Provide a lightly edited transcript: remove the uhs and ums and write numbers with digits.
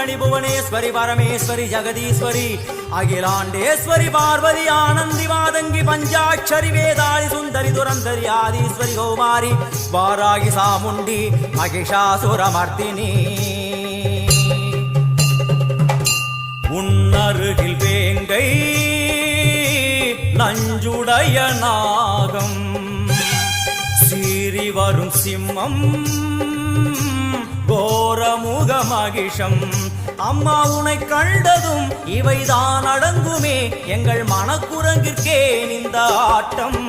சிந்தாமணி புவனேஸ்வரி பரமேஸ்வரி ஜெகதீஸ்வரி அகிலாண்டேஸ்வரி பார்வதி ஆனந்தி மாதங்கி பஞ்சாட்சரி வேதாளி சுந்தரி துரந்தரி ஆதீஸ்வரி கௌமாரி வாராகி சாமுண்டி மகிஷாசுரமர்த்தினி உன்னருகில் வேங்கை நஞ்சுடைய நாகம் சீறி வரும் சிம்மம் கோரமுக மகிஷம் அம்மா உனை கண்டதும் இவைதான் அடங்குமே எங்கள் மனக்குரங்கிற்கே இந்த ஆட்டம்